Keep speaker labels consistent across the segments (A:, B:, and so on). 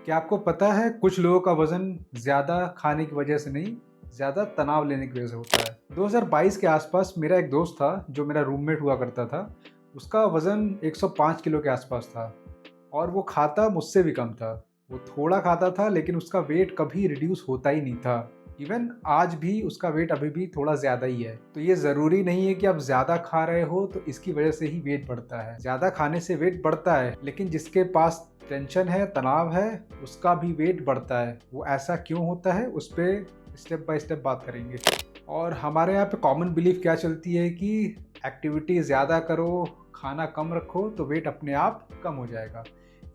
A: क्या आपको पता है कुछ लोगों का वज़न ज़्यादा खाने की वजह से नहीं, ज़्यादा तनाव लेने की वजह से होता है। 2022 के आसपास मेरा एक दोस्त था जो मेरा रूममेट हुआ करता था। उसका वज़न 105 किलो के आसपास था और वो खाता मुझसे भी कम था। वो थोड़ा खाता था लेकिन उसका वेट कभी रिड्यूस होता ही नहीं था। इवन आज भी उसका वेट अभी भी थोड़ा ज़्यादा ही है। तो ये ज़रूरी नहीं है कि आप ज़्यादा खा रहे हो तो इसकी वजह से ही वेट बढ़ता है। ज़्यादा खाने से वेट बढ़ता है, लेकिन जिसके पास टेंशन है, तनाव है, उसका भी वेट बढ़ता है। वो ऐसा क्यों होता है, उस पे स्टेप बाय स्टेप बात करेंगे। और हमारे यहाँ पे कॉमन बिलीफ क्या चलती है कि एक्टिविटी ज़्यादा करो, खाना कम रखो तो वेट अपने आप कम हो जाएगा।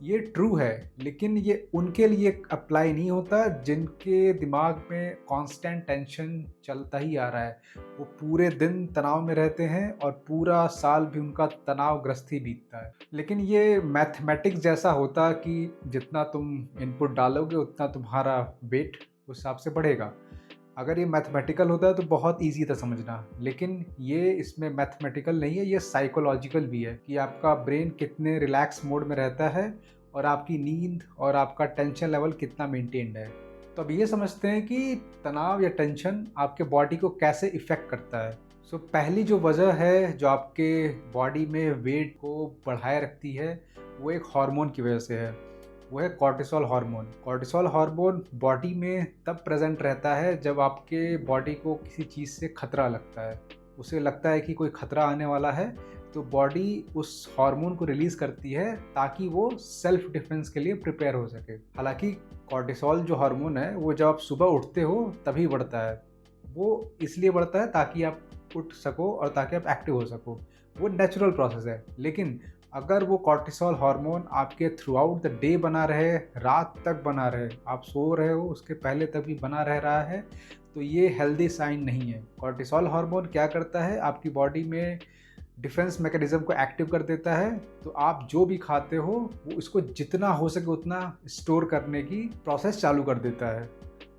A: ये ट्रू है, लेकिन ये उनके लिए अप्लाई नहीं होता जिनके दिमाग में कांस्टेंट टेंशन चलता ही आ रहा है। वो पूरे दिन तनाव में रहते हैं और पूरा साल भी उनका तनावग्रस्त ही बीतता है। लेकिन ये मैथमेटिक्स जैसा होता कि जितना तुम इनपुट डालोगे उतना तुम्हारा वेट उस हिसाब से बढ़ेगा। अगर ये मैथमेटिकल होता है तो बहुत ईज़ी था समझना, लेकिन ये इसमें मैथमेटिकल नहीं है, ये साइकोलॉजिकल भी है कि आपका ब्रेन कितने रिलैक्स मोड में रहता है और आपकी नींद और आपका टेंशन लेवल कितना मेंटेन्ड है। तो अब ये समझते हैं कि तनाव या टेंशन आपके बॉडी को कैसे इफ़ेक्ट करता है। पहली जो वजह है जो आपके बॉडी में वेट को बढ़ाए रखती है, वो एक हार्मोन की वजह से है। वो है cortisol hormone. Cortisol hormone body में तब प्रेजेंट रहता है जब आपके बॉडी को किसी चीज़ से खतरा लगता है। उसे लगता है कि कोई खतरा आने वाला है, तो बॉडी उस हार्मोन को रिलीज़ करती है ताकि वो सेल्फ डिफेंस के लिए प्रिपेयर हो सके। हालांकि कॉर्टिसोल जो हार्मोन है वो जब आप सुबह उठते हो तभी बढ़ता है। वो इसलिए बढ़ता है ताकि आप उठ सको और ताकि आप एक्टिव हो सको। वो नेचुरल प्रोसेस है। लेकिन अगर वो कॉर्टिसोल हार्मोन आपके थ्रू आउट द डे बना रहे, रात तक बना रहे, आप सो रहे हो उसके पहले तक भी बना रह रहा है, तो ये हेल्दी साइन नहीं है। कॉर्टिसोल हार्मोन क्या करता है, आपकी बॉडी में डिफेंस मैकेनिज्म को एक्टिव कर देता है। तो आप जो भी खाते हो वो इसको जितना हो सके उतना स्टोर करने की प्रोसेस चालू कर देता है।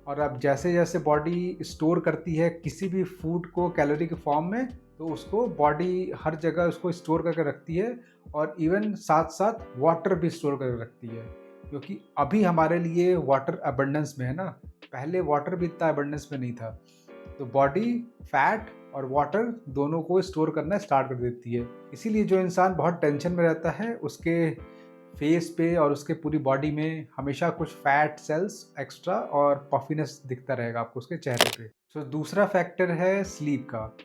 A: और अब जैसे जैसे बॉडी स्टोर करती है किसी भी फूड को कैलोरी के फॉर्म में, तो उसको बॉडी हर जगह उसको स्टोर करके रखती है और इवन साथ साथ वाटर भी स्टोर करके रखती है। क्योंकि अभी हमारे लिए वाटर अबंडेंस में है ना, पहले वाटर भी इतना अबंडेंस में नहीं था। तो बॉडी फैट और वाटर दोनों को स्टोर करना स्टार्ट कर देती है। इसीलिए जो इंसान बहुत टेंशन में रहता है उसके फेस पे और उसके पूरी बॉडी में हमेशा कुछ फैट सेल्स एक्स्ट्रा और पफिनेस दिखता रहेगा आपको उसके चेहरे पे। दूसरा फैक्टर है स्लीप का।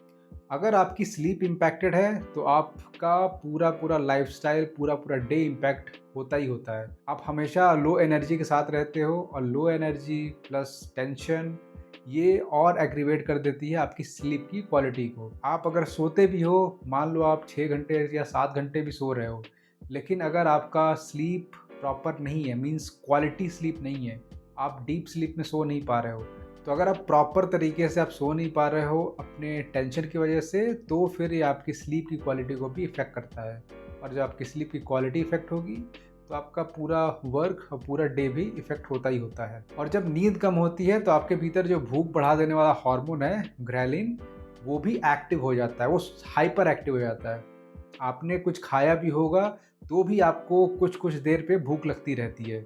A: अगर आपकी स्लीप इम्पैक्टेड है तो आपका पूरा पूरा लाइफस्टाइल, पूरा पूरा डे इम्पैक्ट होता ही होता है। आप हमेशा लो एनर्जी के साथ रहते हो और लो एनर्जी प्लस टेंशन ये और एग्रीवेट कर देती है आपकी स्लीप की क्वालिटी को। आप अगर सोते भी हो, मान लो आप 6 घंटे या 7 घंटे भी सो रहे हो, लेकिन अगर आपका स्लीप प्रॉपर नहीं है, मीन्स क्वालिटी स्लीप नहीं है, आप डीप स्लीप में सो नहीं पा रहे हो, तो अगर आप प्रॉपर तरीके से आप सो नहीं पा रहे हो अपने टेंशन की वजह से, तो फिर ये आपकी स्लीप की क्वालिटी को भी इफ़ेक्ट करता है। और जब आपकी स्लीप की क्वालिटी इफ़ेक्ट होगी तो आपका पूरा वर्क और पूरा डे भी इफ़ेक्ट होता ही होता है। और जब नींद कम होती है तो आपके भीतर जो भूख बढ़ा देने वाला हार्मोन है ग्रेलिन, वो भी एक्टिव हो जाता है, वो हाइपर एक्टिव हो जाता है। आपने कुछ खाया भी होगा तो भी आपको कुछ कुछ देर पे भूख लगती रहती है।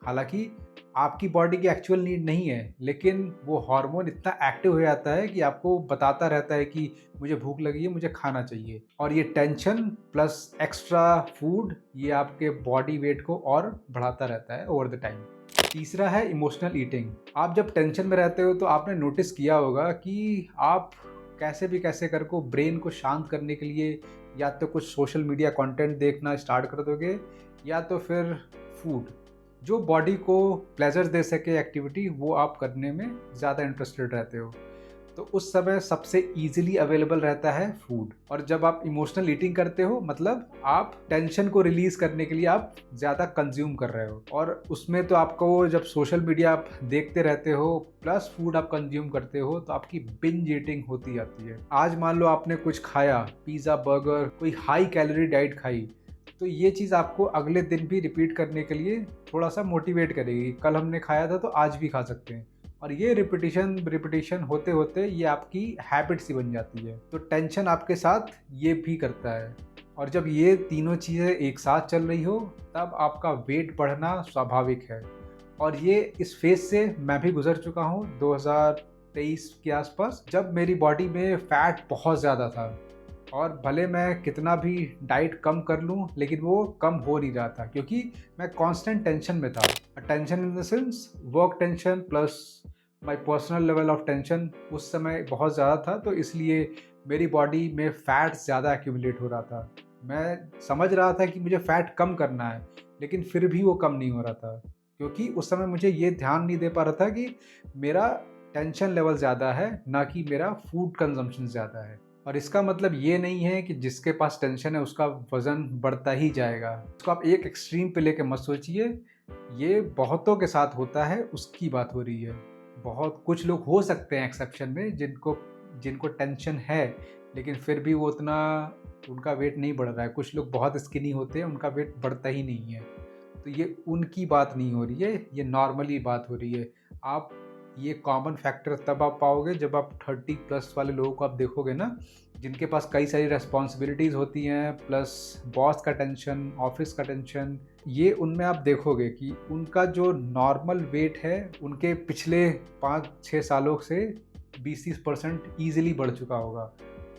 A: हालांकि आपकी बॉडी की एक्चुअल नीड नहीं है, लेकिन वो हार्मोन इतना एक्टिव हो जाता है कि आपको बताता रहता है कि मुझे भूख लगी है, मुझे खाना चाहिए। और ये टेंशन प्लस एक्स्ट्रा फूड ये आपके बॉडी वेट को और बढ़ाता रहता है ओवर द टाइम। तीसरा है इमोशनल ईटिंग। आप जब टेंशन में रहते हो तो आपने नोटिस किया होगा कि आप कैसे भी कैसे कर को ब्रेन को शांत करने के लिए या तो कुछ सोशल मीडिया कंटेंट देखना स्टार्ट कर दोगे, या तो फिर फूड जो बॉडी को प्लेजर दे सके एक्टिविटी वो आप करने में ज़्यादा इंटरेस्टेड रहते हो। तो उस समय सबसे इजीली अवेलेबल रहता है फूड। और जब आप इमोशनल ईटिंग करते हो मतलब आप टेंशन को रिलीज़ करने के लिए आप ज़्यादा कंज्यूम कर रहे हो, और उसमें तो आपको जब सोशल मीडिया आप देखते रहते हो प्लस फूड आप कंज्यूम करते हो तो आपकी बिंज ईटिंग होती जाती है। आज मान लो आपने कुछ खाया, पिज़्ज़ा, बर्गर, कोई हाई कैलोरी डाइट खाई, तो ये चीज़ आपको अगले दिन भी रिपीट करने के लिए थोड़ा सा मोटिवेट करेगी। कल हमने खाया था तो आज भी खा सकते हैं, और ये रिपीटिशन होते होते ये आपकी हैबिट सी बन जाती है। तो टेंशन आपके साथ ये भी करता है, और जब ये तीनों चीज़ें एक साथ चल रही हो तब आपका वेट बढ़ना स्वाभाविक है। और ये इस फेज़ से मैं भी गुज़र चुका हूँ 2023 के आसपास, जब मेरी बॉडी में फ़ैट बहुत ज़्यादा था और भले मैं कितना भी डाइट कम कर लूँ, लेकिन वो कम हो नहीं रहा था क्योंकि मैं कांस्टेंट टेंशन में था। Tension in the sense work tension plus my personal level of tension उस समय बहुत ज़्यादा था, तो इसलिए मेरी बॉडी में फ़ैट ज़्यादा एक्यूमुलेट हो रहा था। मैं समझ रहा था कि मुझे फ़ैट कम करना है, लेकिन फिर भी वो कम नहीं हो रहा था क्योंकि उस समय मुझे ये ध्यान नहीं दे पा रहा था कि मेरा टेंशन लेवल ज़्यादा है, ना कि मेरा फूड कंज़म्पशन ज़्यादा है। और इसका मतलब ये नहीं है कि जिसके पास टेंशन है उसका वज़न बढ़ता ही जाएगा। इसको आप एक एक्सट्रीम पे लेके मत सोचिए, ये बहुतों के साथ होता है, उसकी बात हो रही है। बहुत कुछ लोग हो सकते हैं एक्सेप्शन में जिनको जिनको टेंशन है, लेकिन फिर भी वो उतना उनका वेट नहीं बढ़ रहा है। कुछ लोग बहुत स्किनी होते हैं, उनका वेट बढ़ता ही नहीं है। तो ये उनकी बात नहीं हो रही है, ये नॉर्मली बात हो रही है। आप ये कॉमन फैक्टर तब आप पाओगे जब आप 30 प्लस वाले लोगों को आप देखोगे ना, जिनके पास कई सारी रिस्पॉन्सिबिलिटीज़ होती हैं, प्लस बॉस का टेंशन, ऑफिस का टेंशन, ये उनमें आप देखोगे कि उनका जो नॉर्मल वेट है, उनके पिछले 5-6 सालों से 20-30% ईज़िली बढ़ चुका होगा।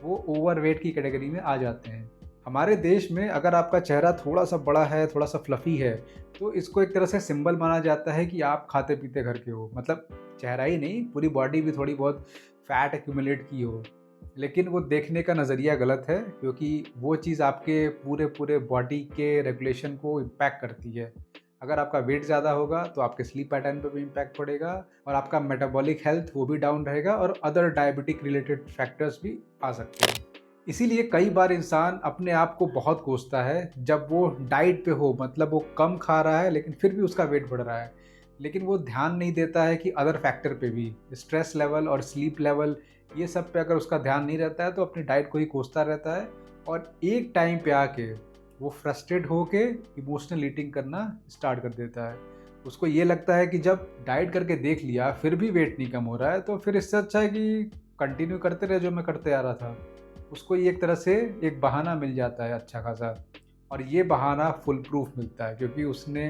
A: वो ओवरवेट की कैटेगरी में आ जाते हैं। हमारे देश में अगर आपका चेहरा थोड़ा-सा बड़ा है, थोड़ा-सा फ्लफ़ी है, तो इसको एक तरह से सिंबल माना जाता है कि आप खाते-पीते घर के हो। मतलब चेहरा ही नहीं, पूरी बॉडी भी थोड़ी बहुत फैट एक्यूमुलेट की हो। लेकिन वो देखने का नज़रिया गलत है क्योंकि वो चीज़ आपके पूरे बॉडी के रेगुलेशन को इम्पैक्ट करती है। अगर आपका वेट ज़्यादा होगा तो आपके स्लीप पैटर्न पे भी इम्पैक्ट पड़ेगा और आपका मेटाबॉलिक हेल्थ वो भी डाउन रहेगा और अदर डायबिटिक रिलेटेड फैक्टर्स भी आ सकते हैं। इसीलिए कई बार इंसान अपने आप को बहुत कोसता है जब वो डाइट पे हो, मतलब वो कम खा रहा है लेकिन फिर भी उसका वेट बढ़ रहा है। लेकिन वो ध्यान नहीं देता है कि अदर फैक्टर पे भी, स्ट्रेस लेवल और स्लीप लेवल, ये सब पे अगर उसका ध्यान नहीं रहता है तो अपनी डाइट को ही कोसता रहता है और एक टाइम पे आके वो फ्रस्ट्रेट होके इमोशनल ईटिंग करना स्टार्ट कर देता है। उसको ये लगता है कि जब डाइट करके देख लिया फिर भी वेट नहीं कम हो रहा है, तो फिर इससे अच्छा है कि कंटिन्यू करते रहे जो मैं करते आ रहा था। उसको ये एक तरह से एक बहाना मिल जाता है अच्छा खासा, और ये बहाना फुल प्रूफ मिलता है क्योंकि उसने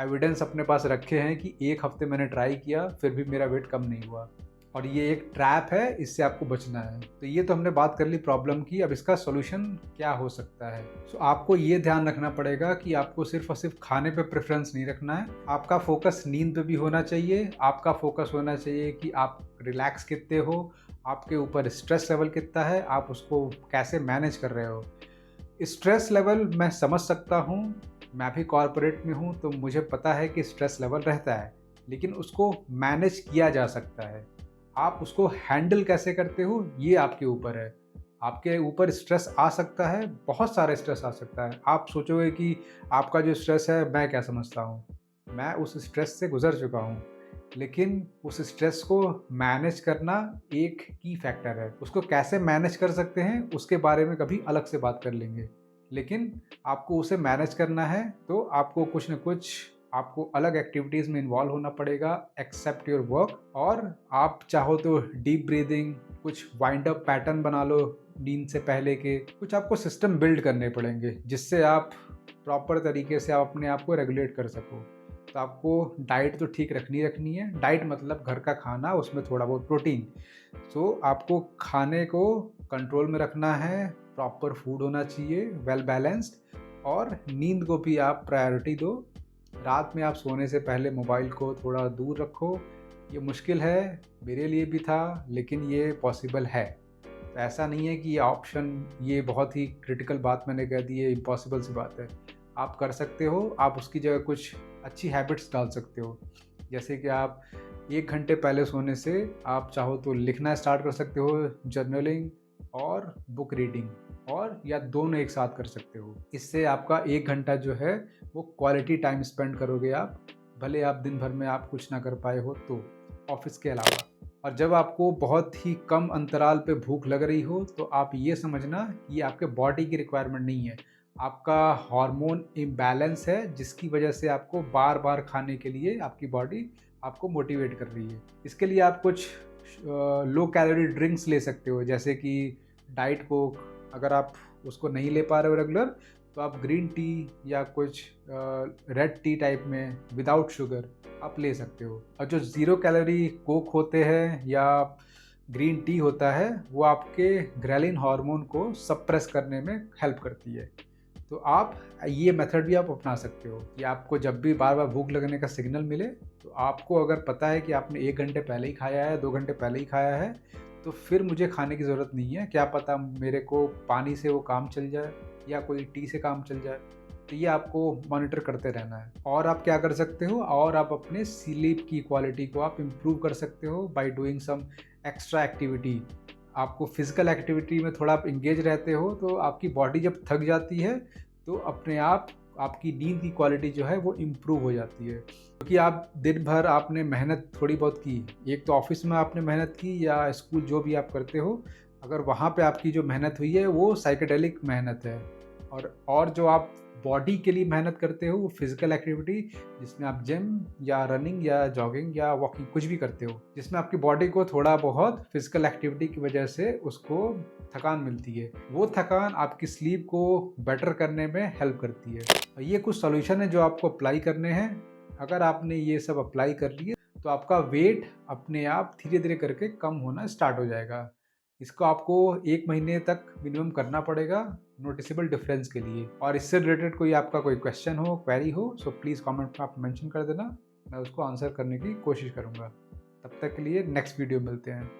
A: एविडेंस अपने पास रखे हैं कि 1 हफ्ते मैंने ट्राई किया फिर भी मेरा वेट कम नहीं हुआ। और ये एक ट्रैप है, इससे आपको बचना है। तो ये तो हमने बात कर ली प्रॉब्लम की, अब इसका सॉल्यूशन क्या हो सकता है। सो आपको ये ध्यान रखना पड़ेगा कि आपको सिर्फ और सिर्फ खाने पे प्रेफरेंस नहीं रखना है, आपका फोकस नींद पे भी होना चाहिए। आपका फोकस होना चाहिए कि आप रिलैक्स कितने हो, आपके ऊपर स्ट्रेस लेवल कितना है, आप उसको कैसे मैनेज कर रहे हो। स्ट्रेस लेवल मैं समझ सकता हूँ, मैं भी कॉर्पोरेट में हूँ तो मुझे पता है कि स्ट्रेस लेवल रहता है, लेकिन उसको मैनेज किया जा सकता है। आप उसको हैंडल कैसे करते हो ये आपके ऊपर है। आपके ऊपर स्ट्रेस आ सकता है, बहुत सारा स्ट्रेस आ सकता है। आप सोचोगे कि आपका जो स्ट्रेस है मैं क्या समझता हूँ, मैं उस स्ट्रेस से गुजर चुका हूँ। लेकिन उस स्ट्रेस को मैनेज करना एक की फैक्टर है। उसको कैसे मैनेज कर सकते हैं उसके बारे में कभी अलग से बात कर लेंगे। लेकिन आपको उसे मैनेज करना है तो आपको कुछ न कुछ आपको अलग एक्टिविटीज़ में इन्वॉल्व होना पड़ेगा एक्सेप्ट योर वर्क। और आप चाहो तो डीप ब्रीदिंग, कुछ वाइंड अप पैटर्न बना लो नींद से पहले के, कुछ आपको सिस्टम बिल्ड करने पड़ेंगे जिससे आप प्रॉपर तरीके से आप अपने आप को रेगुलेट कर सको। तो आपको डाइट तो ठीक रखनी है। डाइट मतलब घर का खाना, उसमें थोड़ा बहुत प्रोटीन। सो आपको खाने को कंट्रोल में रखना है, प्रॉपर फूड होना चाहिए, वेल बैलेंस्ड, और नींद को भी आप प्रायोरिटी दो। रात में आप सोने से पहले मोबाइल को थोड़ा दूर रखो। ये मुश्किल है, मेरे लिए भी था, लेकिन ये पॉसिबल है। तो ऐसा नहीं है कि ये ऑप्शन, ये बहुत ही क्रिटिकल बात मैंने कह दी है, इम्पॉसिबल सी बात है। आप कर सकते हो, आप उसकी जगह कुछ अच्छी हैबिट्स डाल सकते हो। जैसे कि आप 1 घंटे पहले सोने से आप चाहो तो लिखना स्टार्ट कर सकते हो, जर्नलिंग और बुक रीडिंग, और या दोनों एक साथ कर सकते हो। इससे आपका 1 घंटा जो है वो क्वालिटी टाइम स्पेंड करोगे आप, भले आप दिन भर में आप कुछ ना कर पाए हो तो, ऑफिस के अलावा। और जब आपको बहुत ही कम अंतराल पे भूख लग रही हो तो आप ये समझना कि ये आपके बॉडी की रिक्वायरमेंट नहीं है, आपका हार्मोन इम्बैलेंस है जिसकी वजह से आपको बार बार खाने के लिए आपकी बॉडी आपको मोटिवेट कर रही है। इसके लिए आप कुछ लो कैलोरी ड्रिंक्स ले सकते हो, जैसे कि डाइट कोक। अगर आप उसको नहीं ले पा रहे हो रेगुलर तो आप ग्रीन टी या कुछ रेड टी टाइप में विदाउट शुगर आप ले सकते हो। और जो 0 कैलोरी कोक होते हैं या ग्रीन टी होता है, वो आपके ग्रेलिन हार्मोन को सप्रेस करने में हेल्प करती है। तो आप ये मेथड भी आप अपना सकते हो कि आपको जब भी बार बार भूख लगने का सिग्नल मिले, तो आपको अगर पता है कि आपने 1 घंटे पहले ही खाया है, 2 घंटे पहले ही खाया है, तो फिर मुझे खाने की ज़रूरत नहीं है, क्या पता मेरे को पानी से वो काम चल जाए या कोई टी से काम चल जाए। तो ये आपको मॉनिटर करते रहना है। और आप क्या कर सकते हो, और आप अपने स्लीप की क्वालिटी को आप इम्प्रूव कर सकते हो by doing some extra activity. आपको फिजिकल एक्टिविटी में थोड़ा आप इंगेज रहते हो, तो आपकी बॉडी जब थक जाती है, तो अपने आप आपकी नींद की क्वालिटी जो है वो इम्प्रूव हो जाती है। क्योंकि आप दिन भर आपने मेहनत थोड़ी बहुत की, एक तो ऑफिस में आपने मेहनत की या स्कूल जो भी आप करते हो, अगर वहाँ पे आपकी जो मेहनत हुई है वो साइकेडेलिक मेहनत है। और जो आप बॉडी के लिए मेहनत करते हो वो फिजिकल एक्टिविटी, जिसमें आप जिम या रनिंग या जॉगिंग या वॉकिंग कुछ भी करते हो, जिसमें आपकी बॉडी को थोड़ा बहुत फिजिकल एक्टिविटी की वजह से उसको थकान मिलती है, वो थकान आपकी स्लीप को बेटर करने में हेल्प करती है। ये कुछ सॉल्यूशन है जो आपको अप्लाई करने हैं। अगर आपने ये सब अप्लाई कर लिए, तो आपका वेट अपने आप धीरे धीरे करके कम होना स्टार्ट हो जाएगा। इसको आपको 1 महीने तक मिनिमम करना पड़ेगा नोटिसेबल डिफरेंस के लिए। और इससे रिलेटेड कोई आपका कोई क्वेश्चन हो, क्वेरी हो, सो प्लीज़ कमेंट में आप मेंशन कर देना, मैं उसको आंसर करने की कोशिश करूँगा। तब तक के लिए नेक्स्ट वीडियो मिलते हैं।